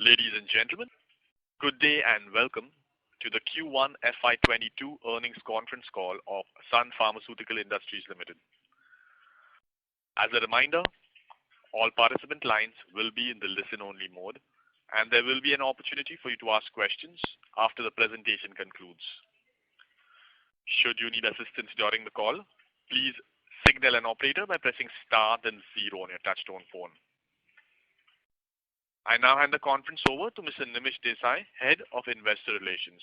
Ladies and gentlemen, good day and welcome to the Q1FY22 earnings conference call of Sun Pharmaceutical Industries Limited. As a reminder, all participant lines will be in the listen-only mode, and there will be an opportunity for you to ask questions after the presentation concludes. Should you need assistance during the call, please signal an operator by pressing star then 0 on your touchtone phone. I now hand the conference over to Mr. Nimish Desai, Head of Investor Relations.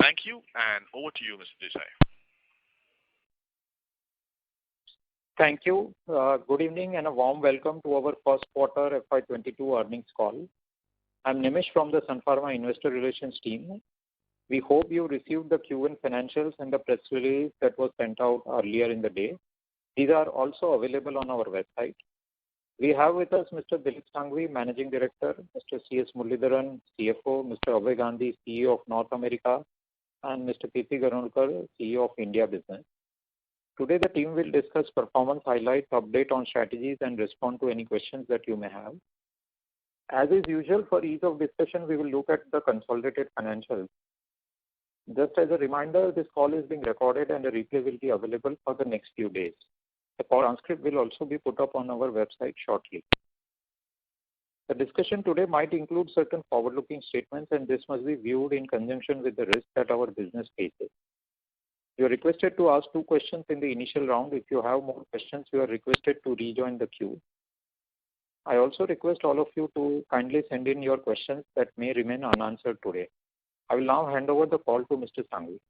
Thank you, and over to you, Mr. Desai. Thank you. Good evening and a warm welcome to our first quarter FY22 earnings call. I'm Nimish from the SUNPHARMA Investor Relations team. We hope you received the Q1 financials and the press release that was sent out earlier in the day. These are also available on our website. We have with us Mr. Dilip Shanghvi, Managing Director, Mr. C.S. Muralidharan, CFO, Mr. Abhay Gandhi, CEO of North America, and Mr. Kirti Ganorkar, CEO of India Business. Today the team will discuss performance highlights, update on strategies, and respond to any questions that you may have. As is usual, for ease of discussion, we will look at the consolidated financials. Just as a reminder, this call is being recorded and a replay will be available for the next few days. The transcript will also be put up on our website shortly. The discussion today might include certain forward-looking statements, and this must be viewed in conjunction with the risk that our business faces. You are requested to ask 2 questions in the initial round. If you have more questions, you are requested to rejoin the queue. I also request all of you to kindly send in your questions that may remain unanswered today. I will now hand over the call to Mr. Shanghvi.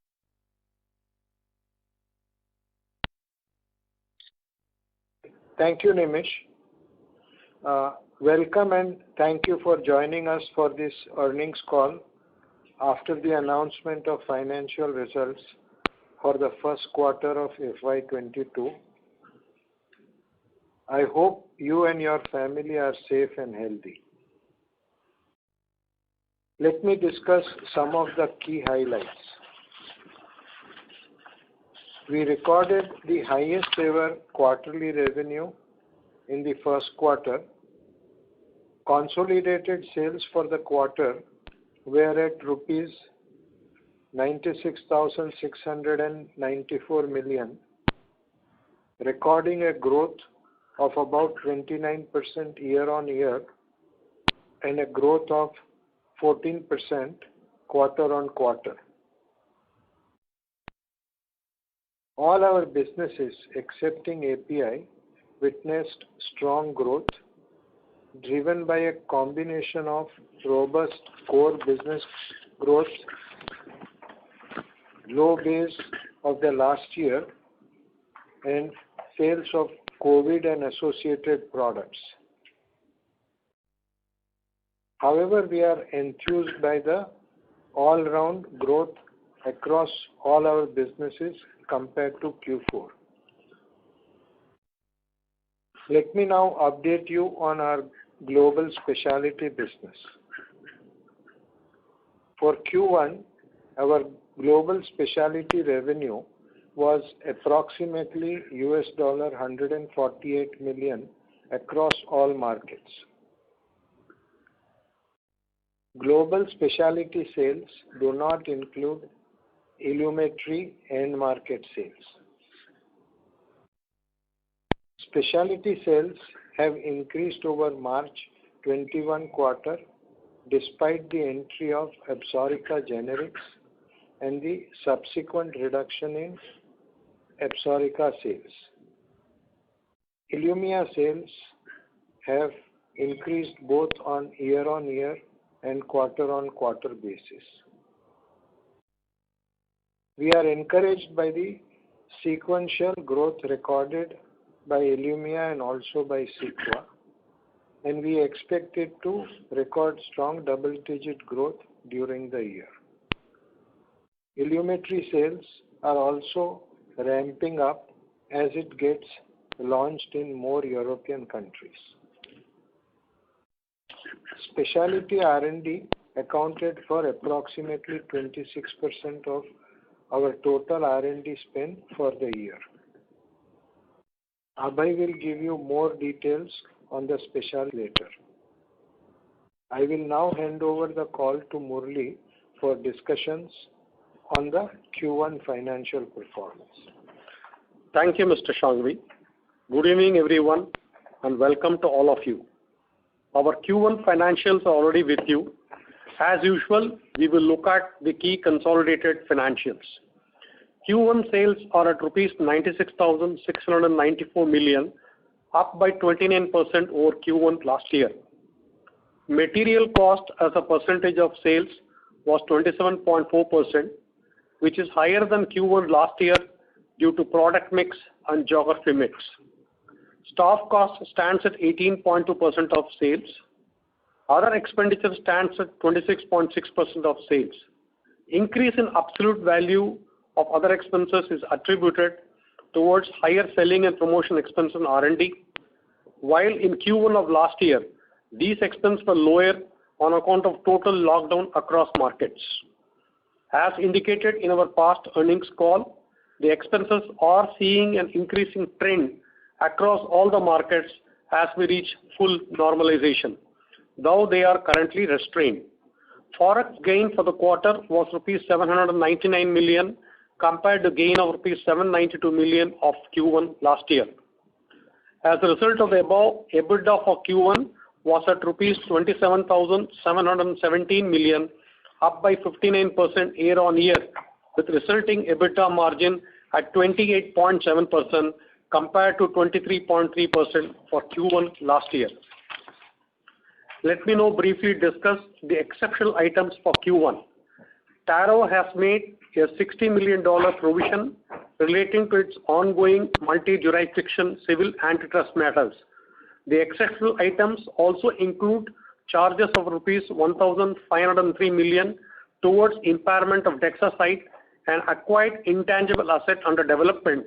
Thank you, Nimish. Welcome and thank you for joining us for this earnings call after the announcement of financial results for the first quarter of FY22. I hope you and your family are safe and healthy. Let me discuss some of the key highlights. We recorded the highest ever quarterly revenue in the first quarter. Consolidated sales for the quarter were at rupees 96,694 million, recording a growth of about 29% year on year and a growth of 14% quarter on quarter. All our businesses, excepting API, witnessed strong growth, driven by a combination of robust core business growth, low base of the last year, and sales of COVID and associated products. However, we are enthused by the all-round growth across all our businesses compared to Q4. Let me now update you on our global specialty business. For Q1, our global specialty revenue was approximately $148 million across all markets. Global specialty sales do not include Illumetri end market sales. Specialty sales have increased over March 21 quarter despite the entry of Absorica generics and the subsequent reduction in Absorica sales. Illumya sales have increased both on year-on-year and quarter-on-quarter basis. We are encouraged by the sequential growth recorded by Illumya and also by Cequa, and we expect it to record strong double-digit growth during the year. Illumetri sales are also ramping up as it gets launched in more European countries. Specialty R&D accounted for approximately 26% of our total R&D spend for the year. Abhay will give you more details on the specialty later. I will now hand over the call to Murli for discussions on the Q1 financial performance. Thank you, Mr. Shangvi. Good evening, everyone, and welcome to all of you. Our Q1 financials are already with you. As usual, we will look at the key consolidated financials. Q1 sales are at rupees 96,694 million, up by 29% over Q1 last year. Material cost as a percentage of sales was 27.4%, which is higher than Q1 last year due to product mix and geography mix. Staff cost stands at 18.2% of sales. Other expenditure stands at 26.6% of sales. Increase in absolute value of other expenses is attributed towards higher selling and promotion expenses in R&D, while in Q1 of last year, these expenses were lower on account of total lockdown across markets. As indicated in our past earnings call, the expenses are seeing an increasing trend across all the markets as we reach full normalization, though they are currently restrained. Forex gain for the quarter was rupees 799 million compared to gain of rupees 792 million of Q1 last year. As a result of the above, EBITDA for Q1 was at rupees 27,717 million, up by 59% year on year, with resulting EBITDA margin at 28.7% compared to 23.3% for Q1 last year. Let me now briefly discuss the exceptional items for Q1. Taro has made a $60 million provision relating to its ongoing multi-jurisdiction civil antitrust matters. The exceptional items also include charges of rupees 1,503 million towards impairment of Dexa site and acquired intangible asset under development,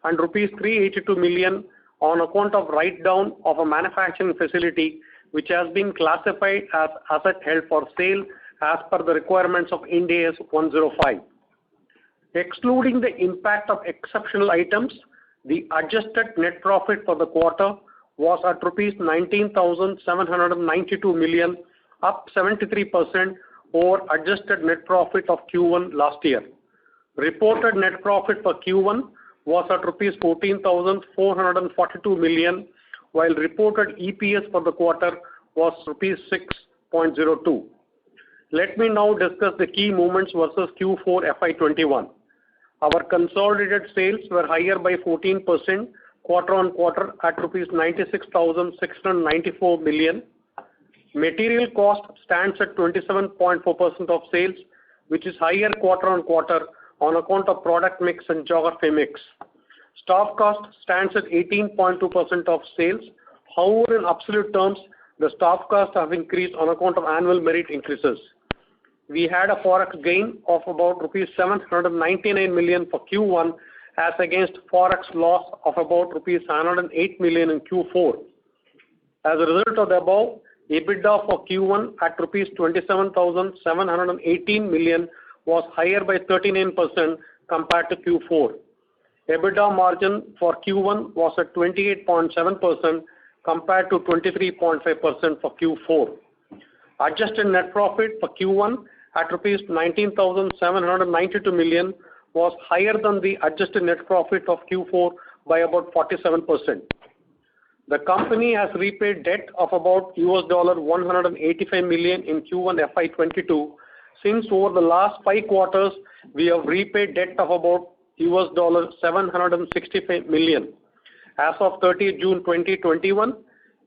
and rupees 382 million on account of write-down of a manufacturing facility which has been classified as asset held for sale as per the requirements of Ind AS 105. Excluding the impact of exceptional items, the adjusted net profit for the quarter was at rupees 19,792 million, up 73% over adjusted net profit of Q1 last year. Reported net profit for Q1 was at rupees 14,442 million, while reported EPS for the quarter was rupees 6.02. Let me now discuss the key movements versus Q4 FY21. Our consolidated sales were higher by 14% quarter on quarter at rupees 96,694 million. Material cost stands at 27.4% of sales, which is higher quarter on quarter on account of product mix and geography mix. Staff cost stands at 18.2% of sales. However, in absolute terms, the staff costs have increased on account of annual merit increases. We had a forex gain of about rupees 799 million for Q1 as against forex loss of about rupees 708 million in Q4. As a result of the above, EBITDA for Q1 at rupees 27,718 million was higher by 39% compared to Q4. EBITDA margin for Q1 was at 28.7% compared to 23.5% for Q4. Adjusted net profit for Q1 at rupees 19,792 million was higher than the adjusted net profit of Q4 by about 47%. The company has repaid debt of about $185 million in Q1 FY22. Since over the last 5 quarters, we have repaid debt of about $765 million. As of 30 June 2021,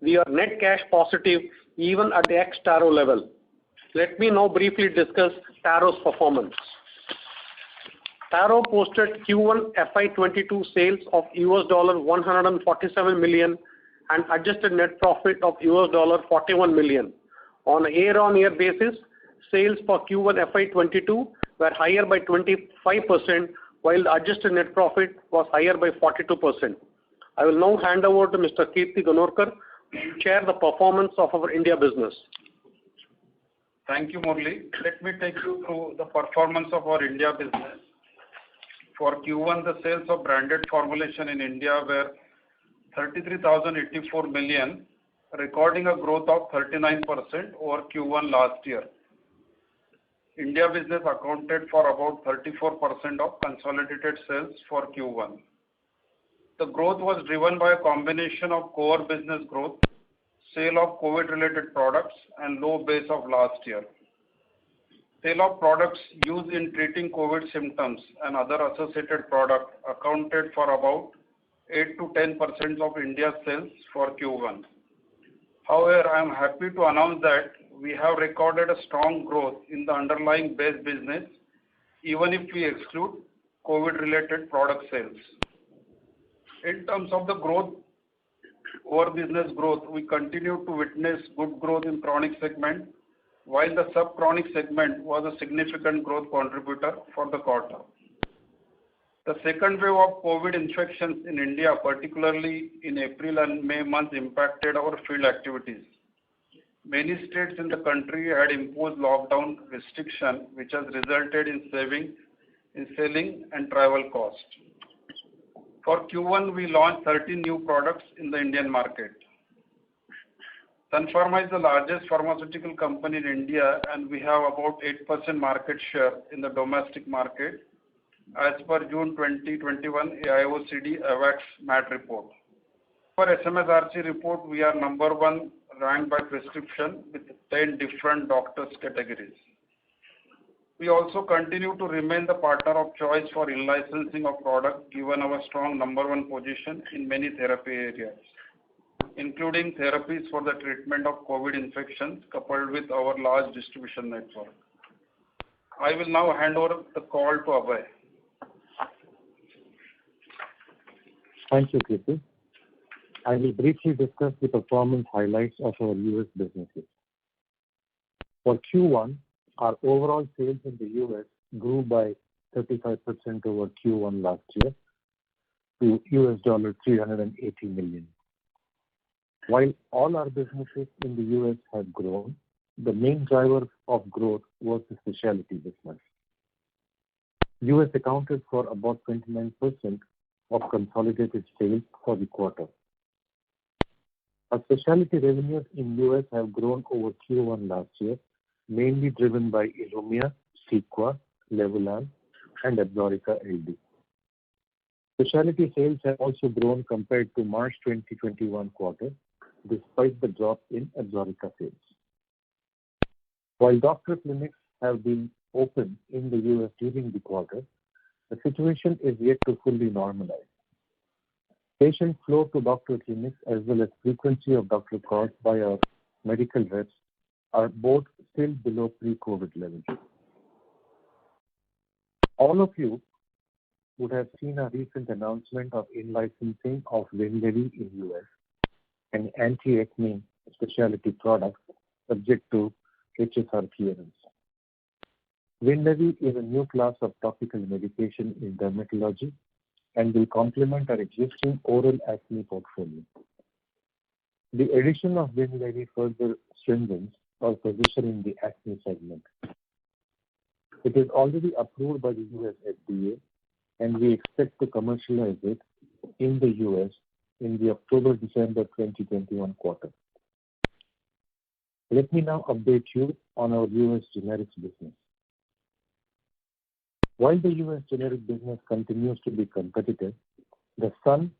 we are net cash positive even at the ex-Taro level. Let me now briefly discuss Taro's performance. Taro posted Q1 FY22 sales of $147 million and adjusted net profit of $41 million. On a year-on-year basis, sales for Q1 FY22 were higher by 25%, while the adjusted net profit was higher by 42%. I will now hand over to Mr. Kirti Ganorkar to share the performance of our India business. Thank you, Murli. Let me take you through the performance of our India business. For Q1, the sales of branded formulation in India were 33,084 million, recording a growth of 39% over Q1 last year. India business accounted for about 34% of consolidated sales for Q1. The growth was driven by a combination of core business growth, sale of COVID-related products, and low base of last year. Sale of products used in treating COVID symptoms and other associated products accounted for about 8 to 10% of India's sales for Q1. However, I am happy to announce that we have recorded a strong growth in the underlying base business, even if we exclude COVID-related product sales. In terms of the growth over business growth, we continue to witness good growth in chronic segment, while the sub-chronic segment was a significant growth contributor for the quarter. The second wave of COVID infections in India, particularly in April and May months, impacted our field activities. Many states in the country had imposed lockdown restriction, which has resulted in saving in selling and travel costs. For Q1, we launched 13 new products in the Indian market. SUNPHARMA is the largest pharmaceutical company in India, and we have about 8% market share in the domestic market as per June 2021 AIOCD AWACS MAT report. For SMSRC report, we are number one ranked by prescription with 10 different doctors categories. We also continue to remain the partner of choice for in-licensing of product given our strong number one position in many therapy areas, including therapies for the treatment of COVID infections coupled with our large distribution network. I will now hand over the call to Abhay. Thank you, Kirti. I will briefly discuss the performance highlights of our U.S. businesses. For Q1, our overall sales in the U.S. grew by 35% over Q1 last year to $380 million. While all our businesses in the U.S. have grown, the main driver of growth was the specialty business. U.S. accounted for about 29% of consolidated sales for the quarter. Our specialty revenues in U.S. have grown over Q1 last year, mainly driven by ILUMYA, CEQUA, Levulan, and Absorica LD. Specialty sales have also grown compared to March 2021 quarter, despite the drop in Absorica sales. While doctor clinics have been open in the U.S. during the quarter, the situation is yet to fully normalize. Patient flow to doctor clinics as well as frequency of doctor calls by our medical reps are both still below pre-COVID levels. All of you would have seen a recent announcement of in-licensing of WINLEVI in U.S. and anti-acne specialty products subject to HSR clearance. WINLEVI is a new class of topical medication in dermatology and will complement our existing oral acne portfolio. The addition of WINLEVI further strengthens our position in the acne segment. It is already approved by the US FDA, and we expect to commercialize it in the US in the October-December 2021 quarter. Let me now update you on our US generics business. While the US generic business continues to be competitive, the Sun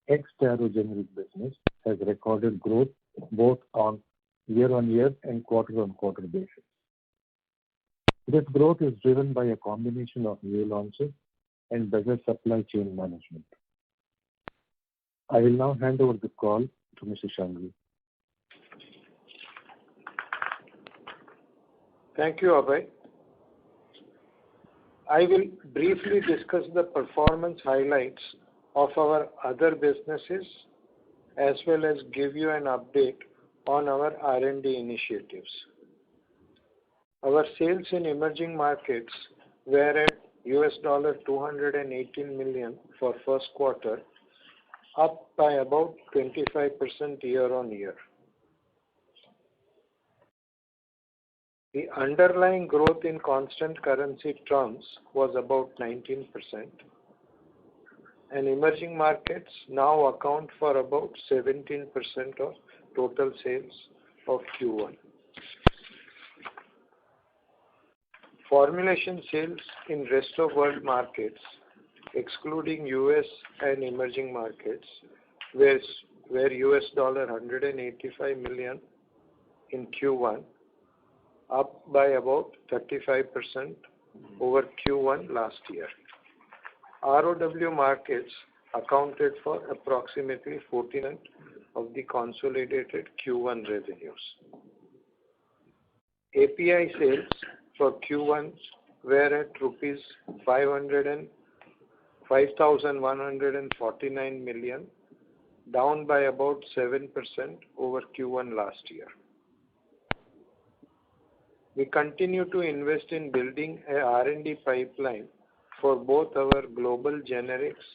ex-Taro generic business has recorded growth both on year-on-year and quarter-on-quarter basis. This growth is driven by a combination of new launches and better supply chain management. I will now hand over the call to Mr. Shanghvi. Thank you, Abhay. I will briefly discuss the performance highlights of our other businesses as well as give you an update on our R&D initiatives. Our sales in emerging markets were at $218 million for first quarter, up by about 25% year on year. The underlying growth in constant currency terms was about 19%, and emerging markets now account for about 17% of total sales of Q1. Formulation sales in rest of world markets, excluding US and emerging markets, were $185 million in Q1, up by about 35% over Q1 last year. ROW markets accounted for approximately 14% of the consolidated Q1 revenues. API sales for Q1 were at rupees 5,149 million, down by about 7% over Q1 last year. We continue to invest in building a R&D pipeline for both our global generics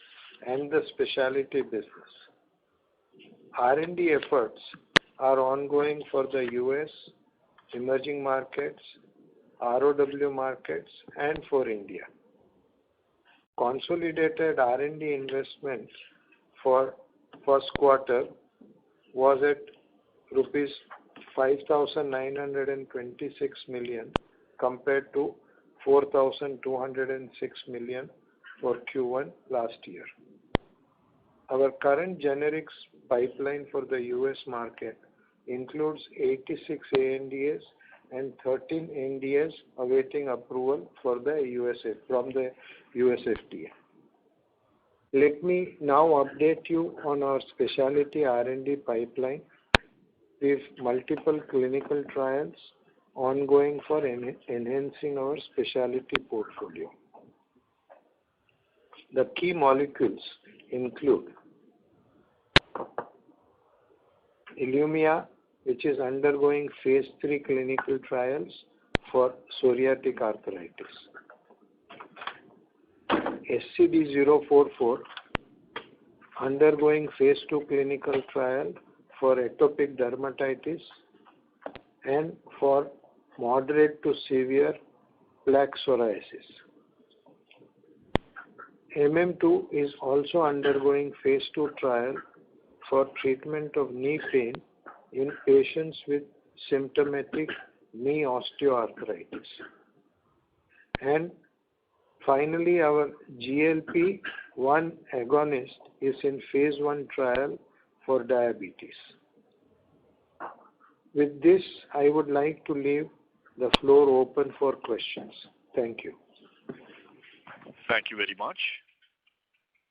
and the specialty business. R&D efforts are ongoing for the US, emerging markets, ROW markets, and for India. Consolidated R&D investments for first quarter was at rupees 5,926 million compared to 4,206 million for Q1 last year. Our current generics pipeline for the US market includes 86 ANDAs and 13 NDAs awaiting approval from the US FDA. Let me now update you on our specialty R&D pipeline with multiple clinical trials ongoing for enhancing our specialty portfolio. The key molecules include ILUMYA, which is undergoing phase 3 clinical trials for psoriatic arthritis. SCD-044, undergoing phase 2 clinical trial for atopic dermatitis and for moderate to severe plaque psoriasis. MM2 is also undergoing phase 2 trial for treatment of knee pain in patients with symptomatic knee osteoarthritis. And finally, our GLP-1 agonist is in phase 1 trial for diabetes. With this, I would like to leave the floor open for questions. Thank you. Thank you very much.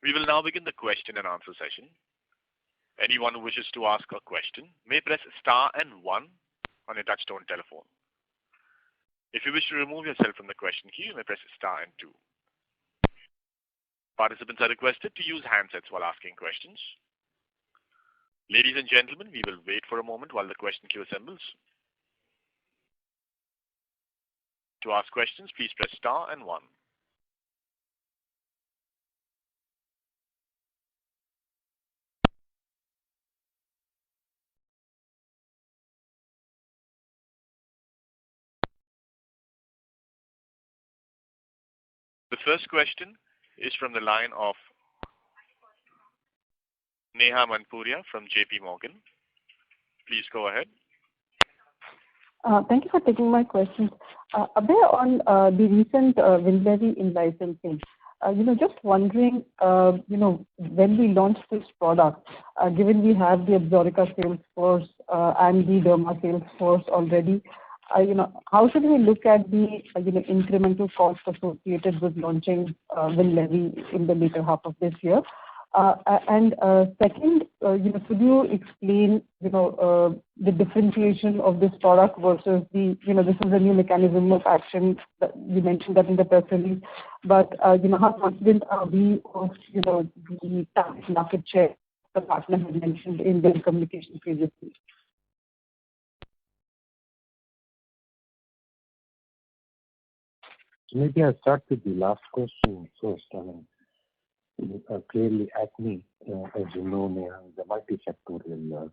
We will now begin the question and answer session. Anyone who wishes to ask a question may press star and 1 on your touchtone telephone. If you wish to remove yourself from the question queue, you may press star and 2. Participants are requested to use handsets while asking questions. Ladies and gentlemen, we will wait for a moment while the question queue assembles. To ask questions, please press star and 1. The first question is from the line of Neha Manpuria from JP Morgan. Please go ahead. Thank you for taking my questions. Abhay, on the recent Winlevi in-licensing, just wondering, when we launch this product, given we have the Absorica sales force and the Derma sales force already, how should we look at the incremental cost associated with launching Winlevi in the later half of this year? And second, could you explain, the differentiation of this product versus this is a new mechanism of action that you mentioned that in the press release, but how confident are we of the target market share the partner had mentioned in their communication previously? Maybe I'll start with the last question first. Clearly, acne, as you know, is a multifactorial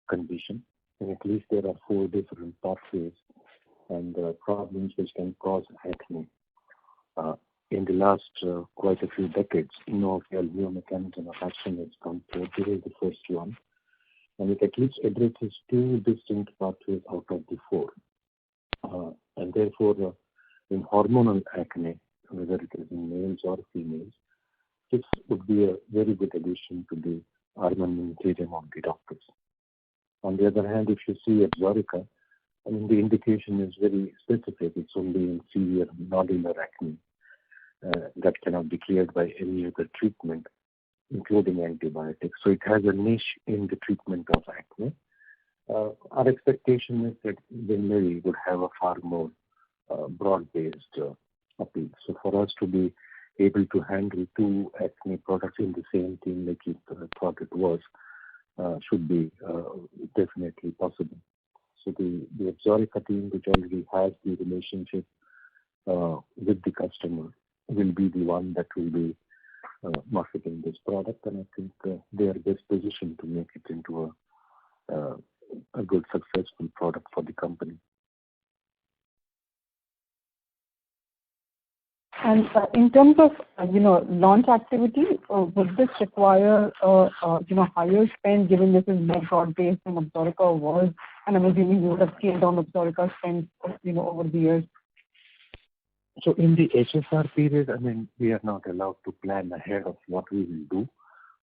condition, and at least there are 4 different pathways and problems which can cause acne. In the last quite a few decades, no real new mechanism of action has come through. This is the first one. and it at least addresses two distinct pathways out of the four. And therefore, in hormonal acne, whether it is in males or females, this would be a very good addition to the armamentarium of the doctors. On the other hand, if you see Absorica, I mean, the indication is very specific. It's only in severe nodular acne that cannot be cleared by any other treatment, including antibiotics. So it has a niche in the treatment of acne. Our expectation is that Winlevi would have a far more broad-based appeal. So for us to be able to handle two acne products in the same team like you thought it was, should be definitely possible. So the Absorica team, which already has the relationship with the customer, will be the one that will be marketing this product, and I think they are best positioned to make it into a good, successful product for the company. And in terms of launch activity, would this require higher spend, given this is more broad-based than Absorica was, and I'm assuming you would have scaled down Absorica spend over the years? So in the HSR period, I mean, we are not allowed to plan ahead of what we will do,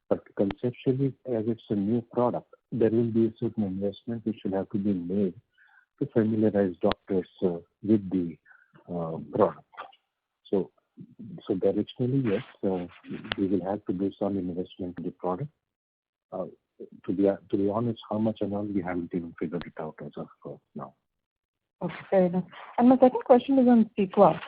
but conceptually, as it's a new product, there will be a certain investment which will have to be made to familiarize doctors with the product. So directionally, yes, we will have to do some investment in the product. To be honest, how much and all, we haven't even figured it out as of now. Okay, fair enough. And my second question is on Cequa.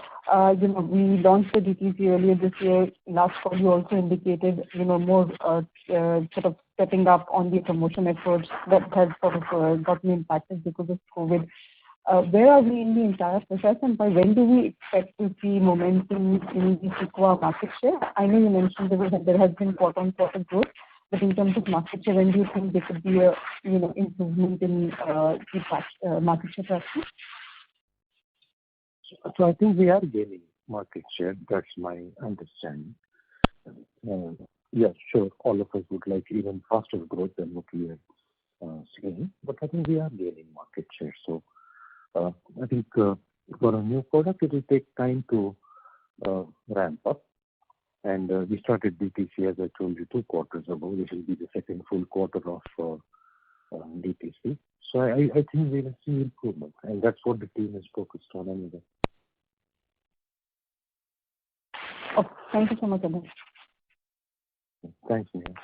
We launched the DTC earlier this year. Last call, you also indicated, more sort of stepping up on the promotion efforts that has sort of gotten impacted because of COVID. Where are we in the entire process, and by when do we expect to see momentum in the Cequa market share? I know you mentioned there has been quarter-on-quarter growth, but in terms of market share, when do you think there could be a improvement in the market share traction? So I think we are gaining market share. That's my understanding. Yeah, sure. All of us would like even faster growth than what we are seeing, but I think we are gaining market share. So I think for a new product, it will take time to ramp up. And we started DTC, as I told you, 2 quarters ago. This will be the second full quarter of DTC. So I think we will see improvement, and that's what the team is focused on anyway. Oh, thank you so much, Abhay. Thanks, Neha.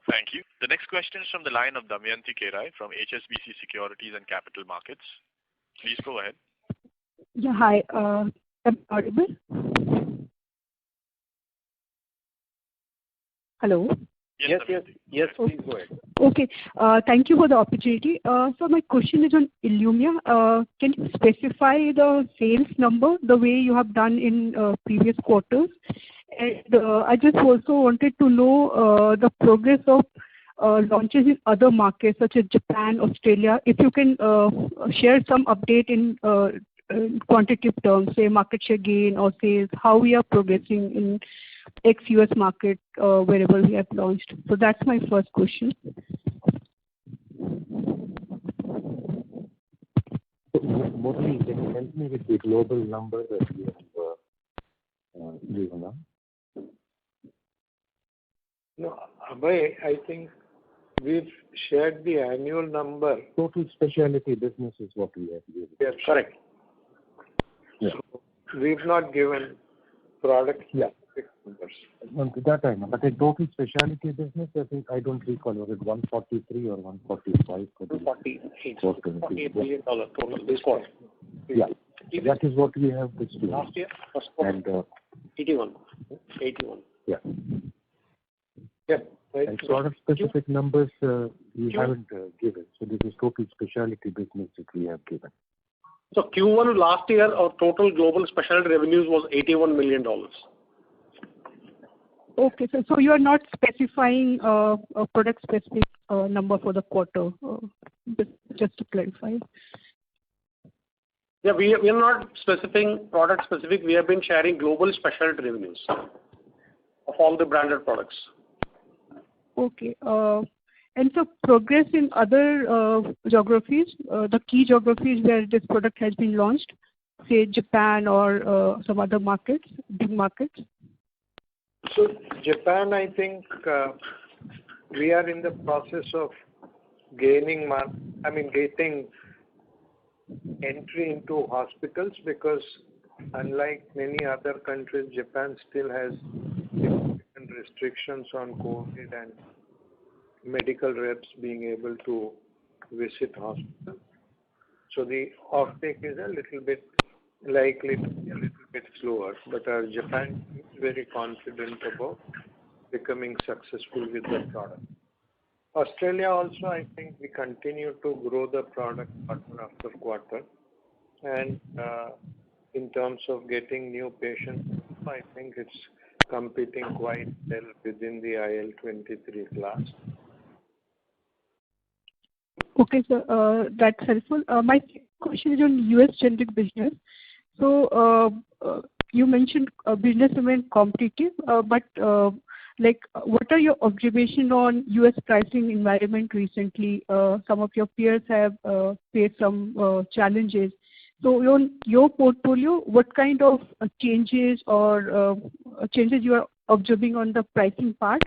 Thank you. The next question is from the line of Damayanti Kerai from HSBC Securities and Capital Markets. Please go ahead. Yeah, hi. Am I audible? Hello? Yes, please go ahead. Okay. Thank you for the opportunity. So my question is on Ilumya. Can you specify the sales number the way you have done in previous quarters? And I just also wanted to know the progress of launches in other markets such as Japan, Australia. If you can share some update in quantitative terms, say market share gain or sales, how we are progressing in ex-US market wherever we have launched. So that's my first question. Murali, can you help me with the global number that we have given now? No, Abhay, I think we've shared the annual number. Total specialty business is what we have given. Yes, correct. Yeah. So we've not given product numbers. That I know. But the total specialty business, I think I don't recall, was it 143 or 145 for the $48 million total this quarter. Yeah, that is what we have this year. Last year was 81. Yeah. Yeah. And product specific numbers we haven't given. So this is total specialty business that we have given. So Q1 last year, our total global specialty revenues was $81 million. Okay, so you are not specifying a product specific number for the quarter, just to clarify. Yeah, we are not specifying product specific. We have been sharing global specialty revenues of all the branded products. Okay. And so progress in other geographies, the key geographies where this product has been launched, say Japan or some other markets, big markets? So Japan, I think we are in the process of getting entry into hospitals, because unlike many other countries, Japan still has significant restrictions on COVID and medical reps being able to visit hospitals. So the offtake is a little bit likely to be a little bit slower, but Japan is very confident about becoming successful with the product. Australia also, I think we continue to grow the product quarter after quarter, and in terms of getting new patients, I think it's competing quite well within the IL-23 class. Okay, so that's helpful. My question is on US generic business. So you mentioned business remains competitive, but what are your observations on US pricing environment recently? Some of your peers have faced some challenges. So on your portfolio, what kind of changes or changes you are observing on the pricing part?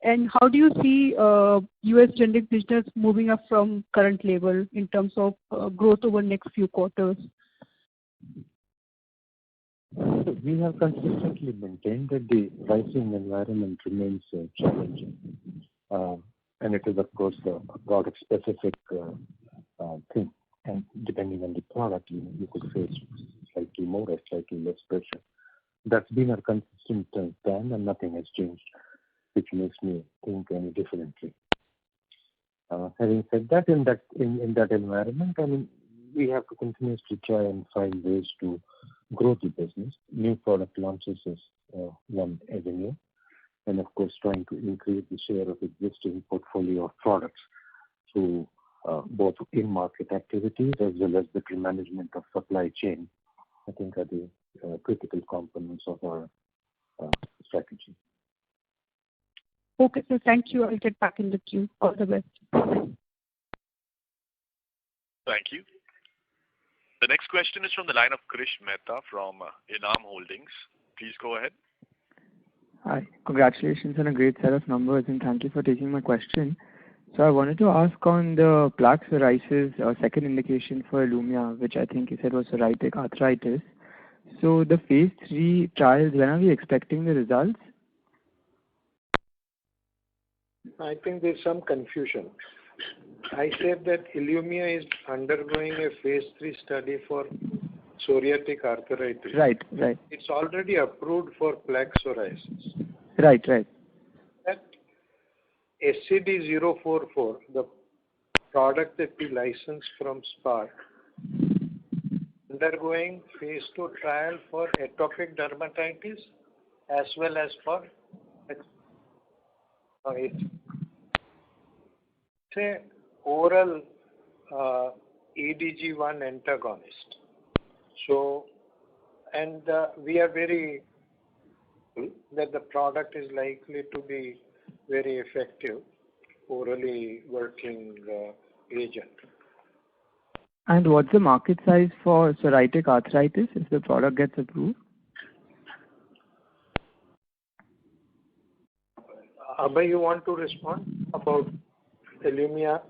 And how do you see US generic business moving up from current level in terms of growth over next few quarters? We have consistently maintained that the pricing environment remains challenging. And it is, of course, a product-specific thing. And depending on the product, you could face slightly more or slightly less pressure. That's been our consistent stand, and nothing has changed, which makes me think any differently. Having said that, in that environment, I mean, we have to continuously try and find ways to grow the business. New product launches is one avenue, and of course, trying to increase the share of existing portfolio of products through both in-market activities as well as the management of supply chain, I think are the critical components of our strategy. Okay, so thank you. I'll get back in the queue. All the best. Thank you. The next question is from the line of Krish Mehta from Enam Holdings. Please go ahead. Hi. Congratulations on a great set of numbers, and thank you for taking my question. So I wanted to ask on the plaque psoriasis second indication for Ilumya, which I think you said was psoriatic arthritis. So the phase 3 trials, when are we expecting the results? I think there's some confusion. I said that Ilumya is undergoing a phase 3 study for psoriatic arthritis. Right. It's already approved for plaque psoriasis. Right. That SCD-044, the product that we licensed from Spark, undergoing phase 2 trial for atopic dermatitis as well as for it's a oral EDG1 antagonist. So, and we are very that the product is likely to be very effective orally working agent. And what's the market size for psoriatic arthritis if the product gets approved? Abhay, you want to respond about Ilumya?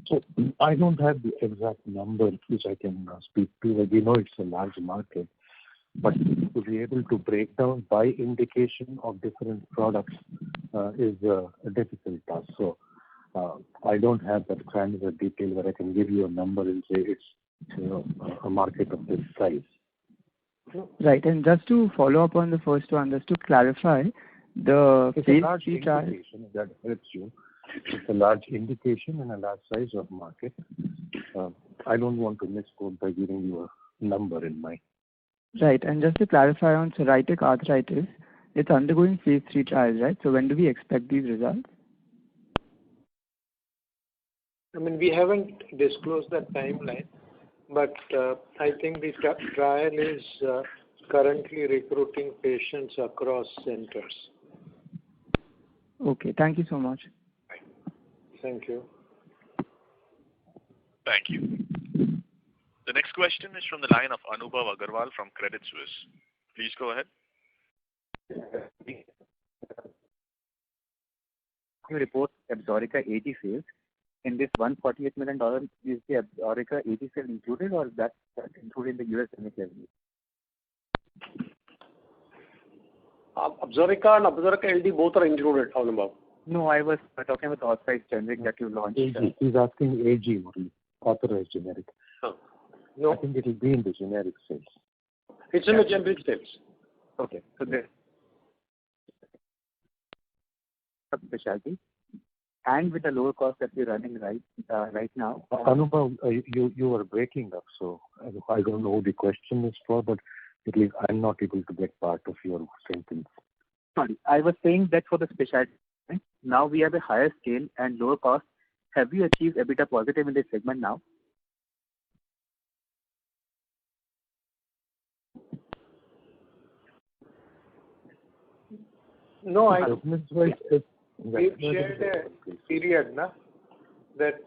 So I don't have the exact number which I can speak to. We know it's a large market, but to be able to break down by indication of different products is a difficult task. So I don't have that granular detail where I can give you a number and say it's a market of this size. Right, and just to follow up on the first one, just to clarify, the it's phase a large 3 trial. indication, if that helps you. It's a large indication and a large size of market. I don't want to misquote by giving you a number in mind. Right, and just to clarify on psoriatic arthritis, it's undergoing phase 3 trials, right? So when do we expect these results? I mean, we haven't disclosed the timeline, but I think the trial is currently recruiting patients across centers. Okay, thank you so much. Thank you. Thank you. The next question is from the line of Anubhav Agarwal from Credit Suisse. Please go ahead. You report Absorica AG sales. In this $148 million, is the Absorica AG sale included, or that's included in the US generic revenue? Absorica and Absorica LD both are included, Anubhav. No, I was talking about the authorized generic that you launched. AG. He's asking AG only, authorized generic. No. I think it will be in the generic sales. It's in the generic sales. Okay, so there specialty, and with the lower cost that we're running right now. Anubhav, you are breaking up, so I don't know who the question is for, but at least I'm not able to get part of your sentence. Sorry, I was saying that for the specialty, now we have a higher scale and lower cost. Have you achieved EBITDA positive in this segment now? No, we've shared a period that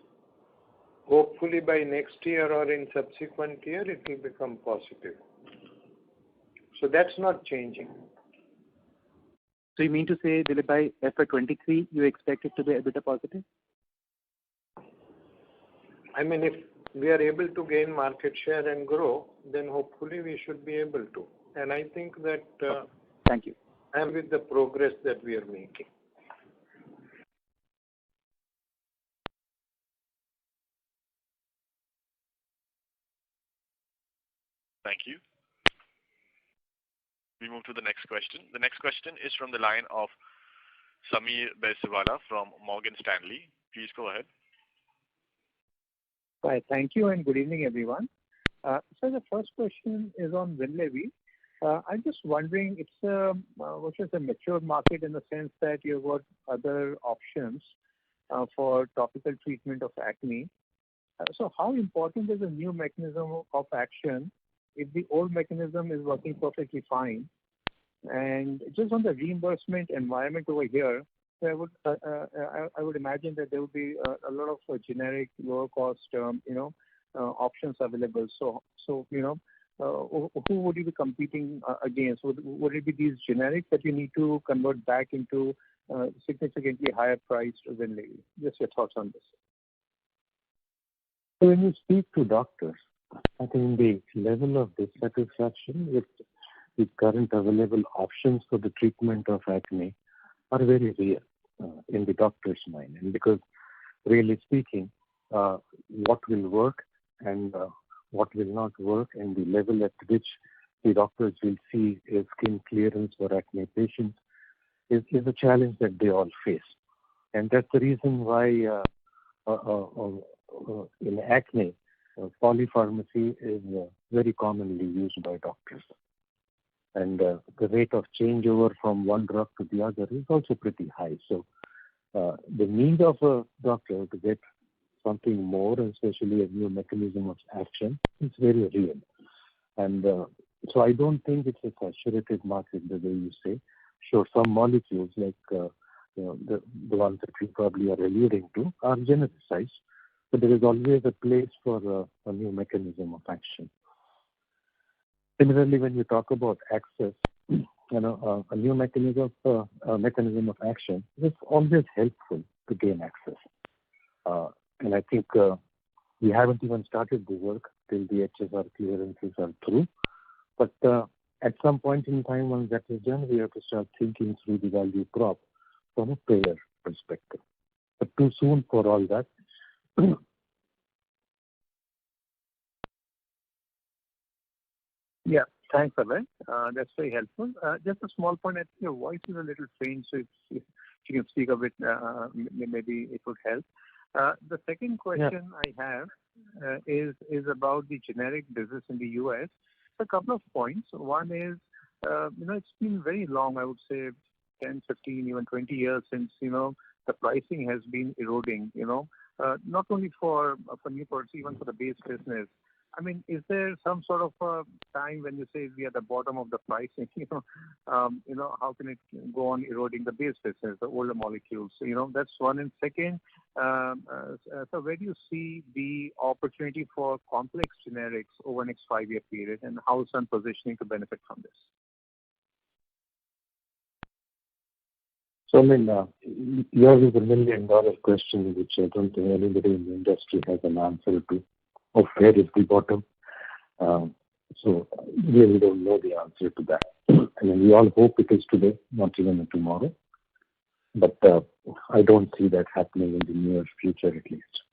hopefully by next year or in subsequent year it will become positive. So that's not changing. So you mean to say that by FY23 you expect it to be EBITDA positive? I mean, if we are able to gain market share and grow, then hopefully we should be able to. And I think that Thank you. I'm with the progress that we are making. Thank you. We move to the next question. The next question is from the line of Sameer Baisiwala from Morgan Stanley. Please go ahead. Hi, thank you and good evening, everyone. So the first question is on Winlevi. I'm just wondering, it's which is a mature market in the sense that you've got other options for topical treatment of acne. So how important is a new mechanism of action if the old mechanism is working perfectly fine? And just on the reimbursement environment over here, I would imagine that there would be a lot of generic, lower cost, options available. So who would you be competing against? Would it be these generics that you need to convert back into significantly higher priced Winlevi? Just your thoughts on this. So when you speak to doctors, I think the level of dissatisfaction with the current available options for the treatment of acne are very real in the doctor's mind. And because really speaking, what will work and what will not work and the level at which the doctors will see a skin clearance for acne patients is a challenge that they all face. And that's the reason why in acne, polypharmacy is very commonly used by doctors. And the rate of changeover from one drug to the other is also pretty high. So the need of a doctor to get something more, especially a new mechanism of action, is very real. And so I don't think it's a saturated market the way you say. Sure, some molecules like the ones that we probably are alluding to are genericized, but there is always a place for a new mechanism of action. Similarly, when you talk about access, a new mechanism of action is always helpful to gain access. And I think we haven't even started the work till the HSR clearances are through. But at some point in time, once that is done, we have to start thinking through the value prop from a payer perspective. But too soon for all that. Yeah, thanks, Abhay. That's very helpful. Just a small point, I think your voice is a little faint, so if you can speak a bit, maybe it would help. The second question I have is about the generic business in the US. A couple of points. One is, it's been very long, I would say 10, 15, even 20 years since, the pricing has been eroding, not only for new products, even for the base business. I mean, is there some sort of a time when you say we are at the bottom of the pricing? How can it go on eroding the base business, the older molecules? That's one. And second, so where do you see the opportunity for complex generics over the next 5-year period, and how is Sun positioning to benefit from this? So, yours is $1 million question, which I don't think anybody in the industry has an answer to. Of where is the bottom? So, really don't know the answer to that. I mean, we all hope it is today, not even tomorrow. But I don't see that happening in the near future, at least.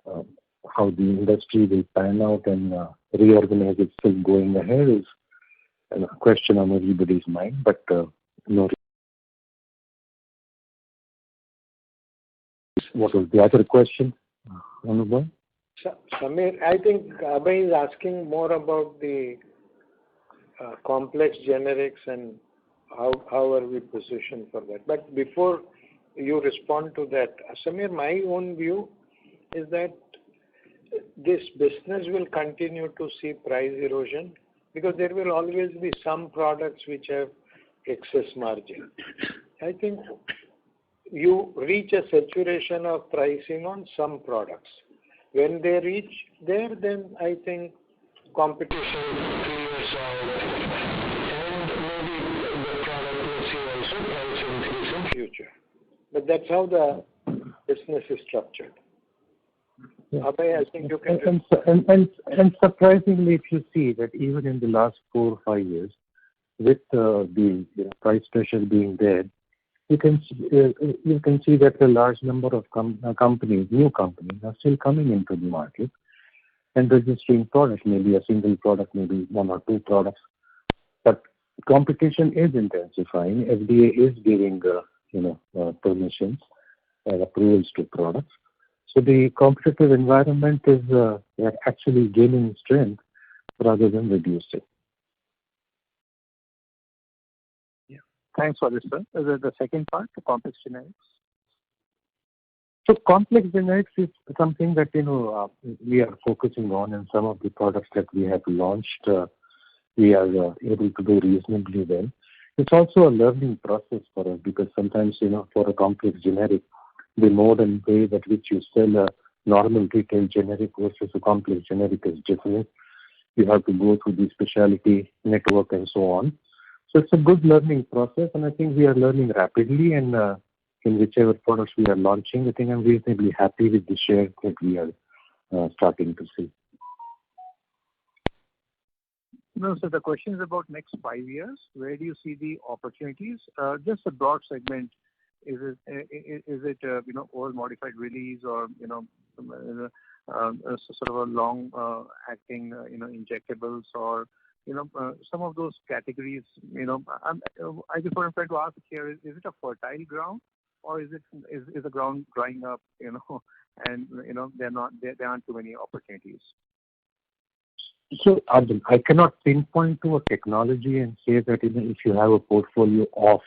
How the industry will pan out and reorganize itself going ahead is a question on everybody's mind, but no. What was the other question, Anubhav? Samir, I think Abhay is asking more about the complex generics and how are we positioned for that. But before you respond to that, Samir, my own view is that this business will continue to see price erosion because there will always be some products which have excess margin. I think you reach a saturation of pricing on some products. When they reach there, then I think competition will clear out and maybe the product will see also price increase in future. But that's how the business is structured. Yeah. Abhay, I think you can... And surprisingly, if you see that even in the last 4 or 5 years, with the price pressure being there, you can see that a large number of companies, new companies, are still coming into the market and registering products, maybe a single product, maybe 1 or 2 products. But competition is intensifying. FDA is giving permissions and approvals to products. So the competitive environment is actually gaining strength rather than reducing. Thanks for this, sir. The second part, the complex generics. So complex generics is something that we are focusing on, and some of the products that we have launched, we are able to do reasonably well. It's also a learning process for us because sometimes for a complex generic, the mode and way that which you sell a normal retail generic versus a complex generic is different. You have to go through the specialty network and so on. So it's a good learning process, and I think we are learning rapidly, and in whichever products we are launching, I think I'm reasonably happy with the share that we are starting to see. No, so the question is about next 5 years. Where do you see the opportunities? Just a broad segment. Is it oral modified release or sort of a long acting injectables or some of those categories? I just want to ask here: is it a fertile ground or is the ground drying up? And there aren't too many opportunities. So Arjun, I cannot pinpoint to a technology and say that if you have a portfolio of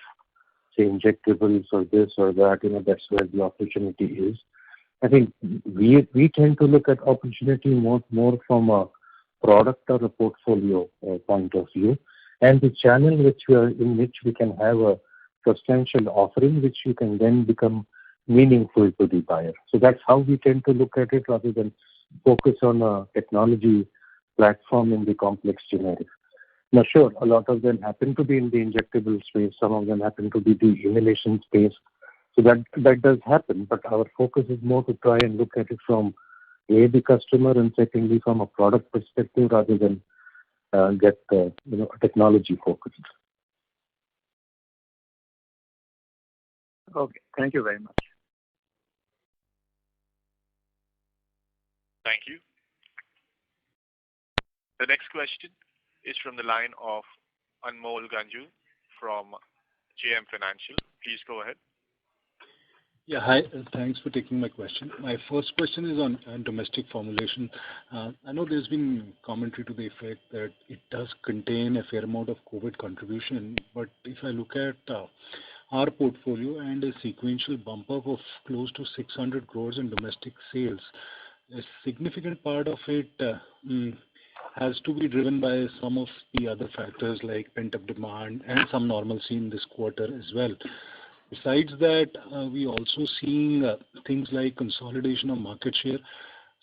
say injectables or this or that, that's where the opportunity is. I think we tend to look at opportunity more from a product or a portfolio point of view, and the channel in which we can have a substantial offering, which you can then become meaningful to the buyer. So that's how we tend to look at it, rather than focus on a technology platform in the complex generics. Now, sure, a lot of them happen to be in the injectable space. Some of them happen to be the inhalation space. So that does happen, but our focus is more to try and look at it from the customer, and secondly from a product perspective, rather than get technology focused. Okay, thank you very much. Thank you. The next question is from the line of Anmol Ganju from JM Financial. Please go ahead. Yeah, hi. Thanks for taking my question. My first question is on domestic formulation. I know there's been commentary to the effect that it does contain a fair amount of COVID contribution, but if I look at our portfolio and a sequential bump up of close to 600 crores in domestic sales, a significant part of it has to be driven by some of the other factors like pent-up demand and some normalcy in this quarter as well. Besides that, we also seeing things like consolidation of market share.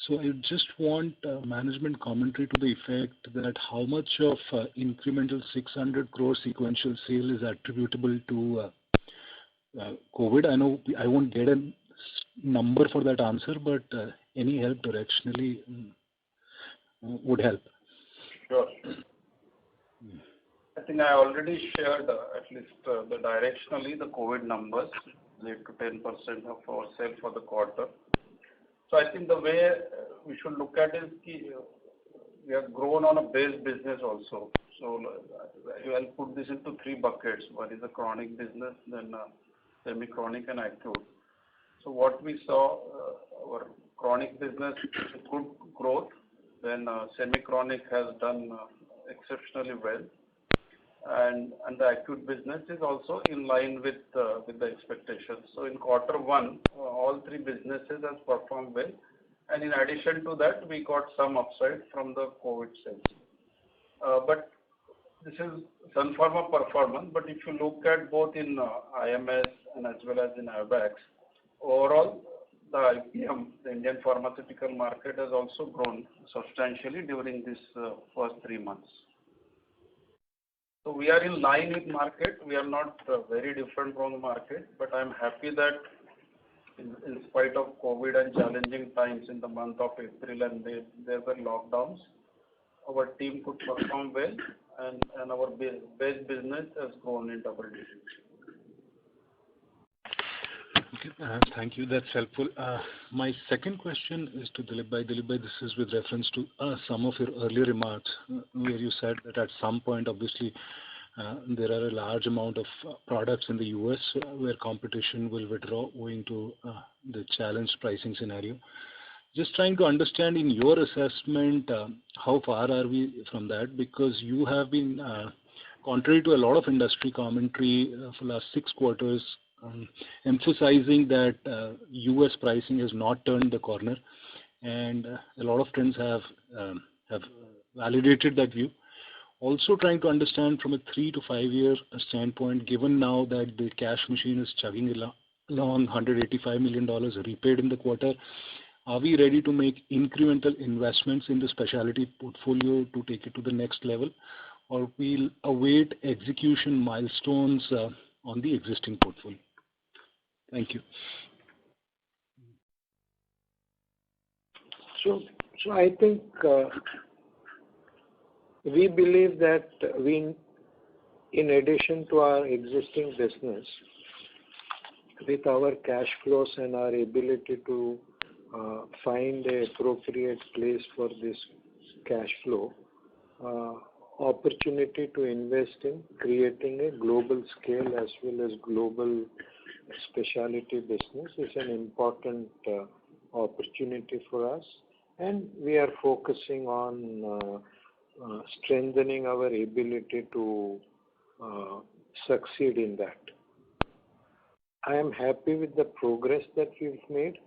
So I just want management commentary to the effect that how much of incremental 600 crore sequential sale is attributable to COVID. I know I won't get a number for that answer, but any help directionally would help. Sure. I think I already shared at least the directionally the COVID numbers, 8 to 10% of our sales for the quarter. So I think the way we should look at it is we have grown on a base business also. So I'll put this into three buckets. One is a chronic business, then semi-chronic and acute. So what we saw, our chronic business good growth, then semi-chronic has done exceptionally well, and the acute business is also in line with the expectations. So in quarter one, all three businesses have performed well, and in addition to that, we got some upside from the COVID sales. But this is SUNPHARMA performance. But if you look at both in IMS and as well as in AVAX, overall the IPM, the Indian pharmaceutical market, has also grown substantially during this first 3 months. So we are in line with market. We are not very different from the market, but I'm happy that in spite of COVID and challenging times in the month of April and there were lockdowns, our team could perform well, and our base business has grown in double digits. Okay, thank you. That's helpful. My second question is to Dilip Bhai. Dilip Bhai, this is with reference to some of your earlier remarks where you said that at some point, obviously, there are a large amount of products in the US where competition will withdraw owing to the challenged pricing scenario. Just trying to understand in your assessment, how far are we from that? Because you have been, contrary to a lot of industry commentary for the last 6 quarters, emphasizing that US pricing has not turned the corner, and a lot of trends have validated that view. Also trying to understand from a 3 to 5 year standpoint, given now that the cash machine is chugging along, $185 million repaid in the quarter, are we ready to make incremental investments in the specialty portfolio to take it to the next level, or we'll await execution milestones on the existing portfolio? Thank you. So I think we believe that we, in addition to our existing business, with our cash flows and our ability to find an appropriate place for this cash flow, opportunity to invest in creating a global scale as well as global specialty business is an important opportunity for us, and we are focusing on strengthening our ability to succeed in that. I am happy with the progress that we've made,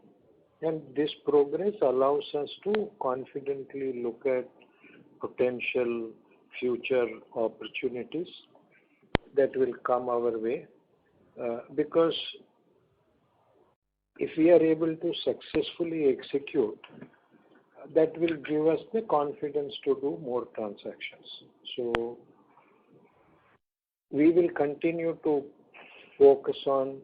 and this progress allows us to confidently look at potential future opportunities that will come our way. Because if we are able to successfully execute, that will give us the confidence to do more transactions. So we will continue to focus on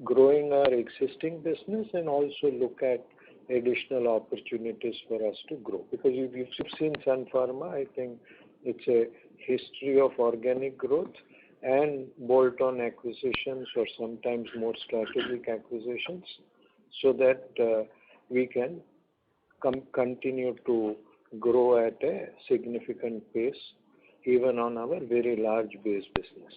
growing our existing business and also look at additional opportunities for us to grow. Because if you've seen SUNPHARMA, I think it's a history of organic growth and bolt-on acquisitions, or sometimes more strategic acquisitions, so that we can continue to grow at a significant pace even on our very large base business.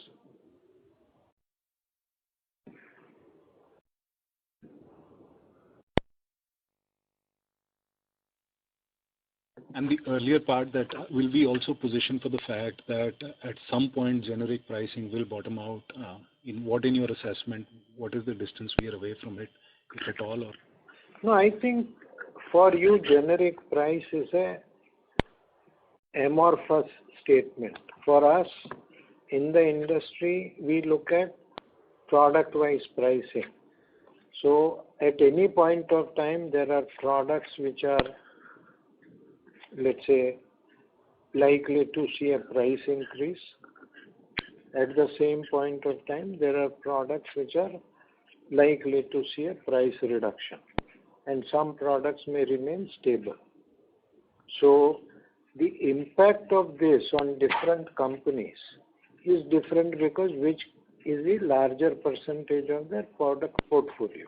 And the earlier part, that will be also positioned for the fact that at some point generic pricing will bottom out. In your assessment, what is the distance we are away from it, if at all? Or? No, I think For you, generic price is a amorphous statement. For us, in the industry, we look at product-wise pricing. So at any point of time, there are products which are, let's say, likely to see a price increase. At the same point of time, there are products which are likely to see a price reduction, and some products may remain stable. So the impact of this on different companies is different because which is the larger percentage of their product portfolio.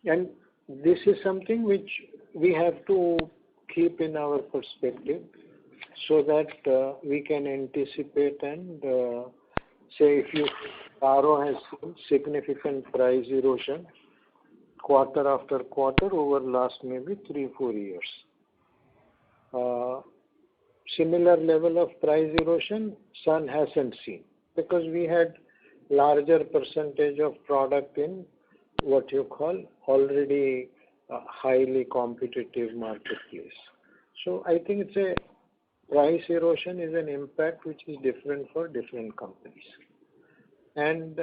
And this is something which we have to keep in our perspective so that we can anticipate and say if RO has seen significant price erosion quarter after quarter over last maybe 3-4 years. Similar level of price erosion Sun hasn't seen because we had larger percentage of product in what you call already highly competitive marketplace. So I think it's a price erosion is an impact which is different for different companies. And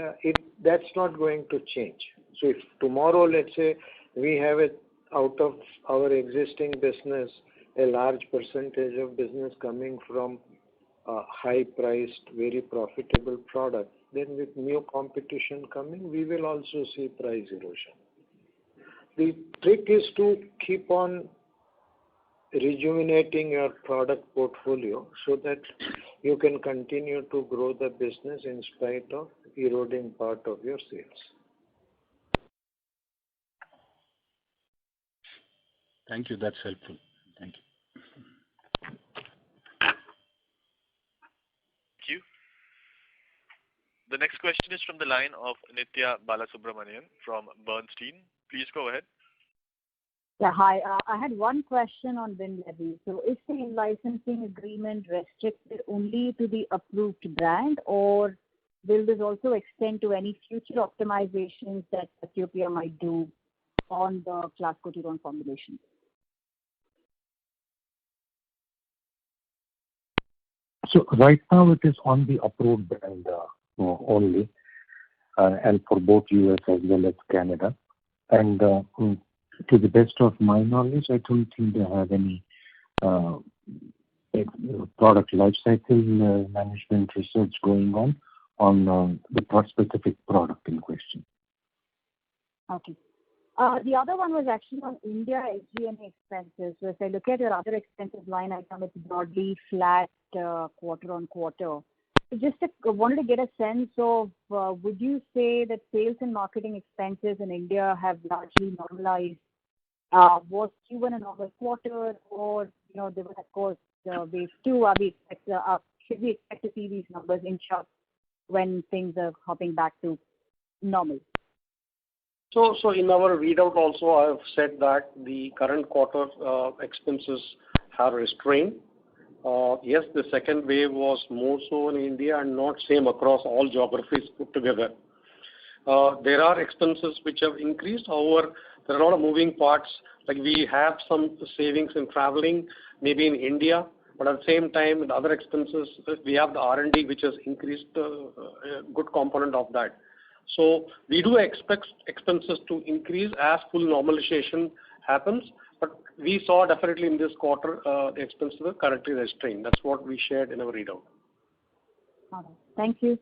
that's not going to change. So if tomorrow, let's say, we have it out of our existing business, a large percentage of business coming from high-priced, very profitable product, then with new competition coming, we will also see price erosion. The trick is to keep on rejuvenating your product portfolio so that you can continue to grow the business in spite of eroding part of your sales. Thank you. That's helpful. Thank you. Thank you. The next question is from the line of Nithya Balasubramanian from Bernstein. Please go ahead. Yeah, hi. I had one question on Winlevi. So is the licensing agreement restricted only to the approved brand, or will this also extend to any future optimizations that Ethiopia might do on the clascoterone formulation? So right now it is on the approved brand only, and for both US as well as Canada. And to the best of my knowledge, I don't think they have any product lifecycle management research going on the specific product in question. Okay. The other one was actually on India SG&A expenses. So if I look at your other expenses line item, it's broadly flat quarter on quarter. So just wanted to get a sense of, would you say that sales and marketing expenses in India have largely normalized? Was Q1 a normal quarter, or there was of course wave 2? Should we expect to see these numbers inch up when things are hopping back to normal? So in our readout also, I have said that the current quarter expenses have restrained. Yes, the second wave was more so in India and not same across all geographies put together. There are expenses which have increased. However, there are a lot of moving parts. Like we have some savings in traveling, maybe in India, but at the same time, in other expenses, we have the R&D which has increased a good component of that. So we do expect expenses to increase as full normalization happens, but we saw definitely in this quarter the expenses are currently restrained. That's what we shared in our readout. All right. Thank you.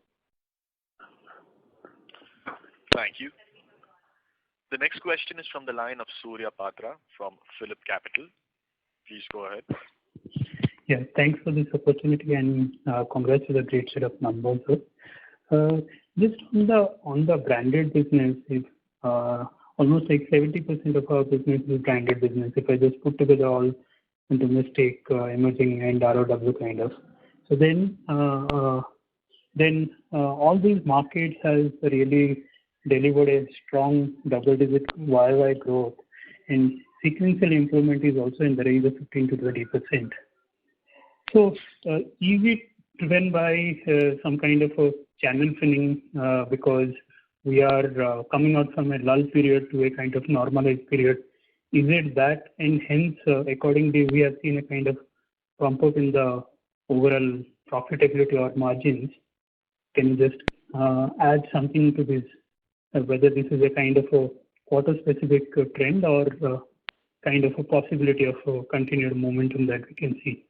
Thank you. The next question is from the line of Surya Patra from Phillip Capital. Please go ahead. Yeah, thanks for this opportunity and congrats with a great set of numbers. Just on the branded business, almost like 70% of our business is branded business. If I just put together all domestic, emerging, and ROW kind of, so then all these markets has really delivered a strong double-digit YY growth, and sequential improvement is also in the range of 15 to 20%. So is it driven by some kind of a channel filling because we are coming out from a lull period to a kind of normalized period. Is it that, and hence accordingly we have seen a kind of bump up in the overall profitability or margins? Can you just add something to this, whether this is a kind of a quarter-specific trend or kind of a possibility of a continued momentum that we can see?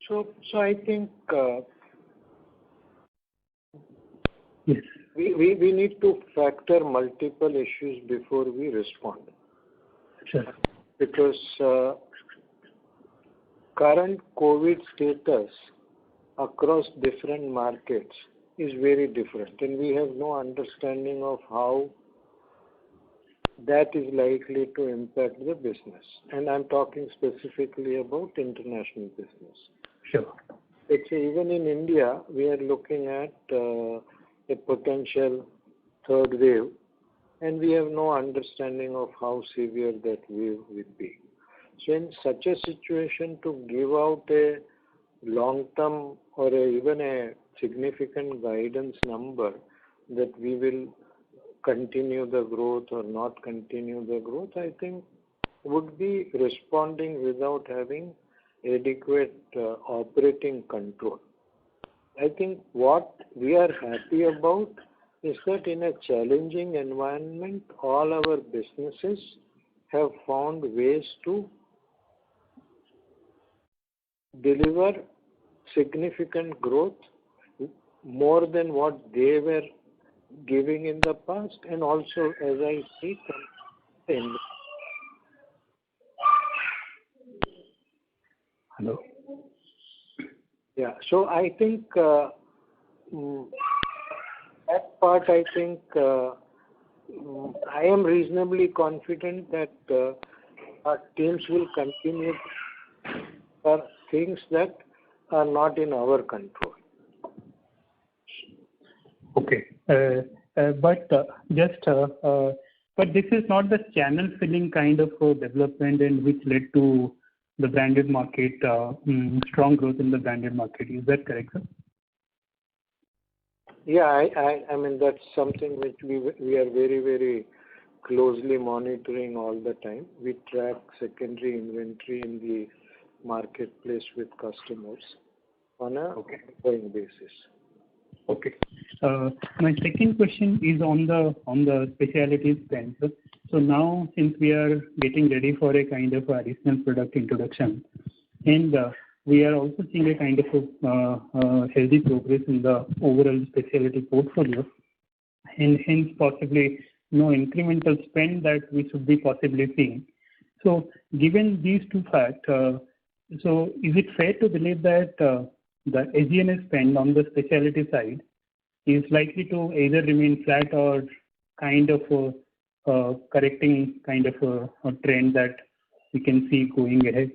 So I think yes, we need to factor multiple issues before we respond. Sure. Because current COVID status across different markets is very different, and we have no understanding of how that is likely to impact the business. And I'm talking specifically about international business. Sure. Let's say even in India, we are looking at a potential third wave, and we have no understanding of how severe that wave will be. So in such a situation, to give out a long-term or even a significant guidance number that we will continue the growth or not continue the growth, I think would be responding without having adequate operating control. I think what we are happy about is that in a challenging environment, all our businesses have found ways to deliver significant growth, more than what they were giving in the past, and also, as I see, Hello. Yeah, so I think that part, I think I am reasonably confident that our teams will continue for things that are not in our control. Okay, but this is not the channel filling kind of development, and which led to the branded market, strong growth in the branded market. Is that correct, sir? Yeah, I mean, that's something which we are very, very closely monitoring all the time. We track secondary inventory in the marketplace with customers on a ongoing basis. Okay. My second question is on the specialty spend. So now, since we are getting ready for a kind of additional product introduction, and we are also seeing a kind of healthy progress in the overall specialty portfolio, and hence possibly no incremental spend that we should be possibly seeing. So given these two facts, so is it fair to believe that the SG&A spend on the specialty side is likely to either remain flat or kind of correcting kind of a trend that we can see going ahead?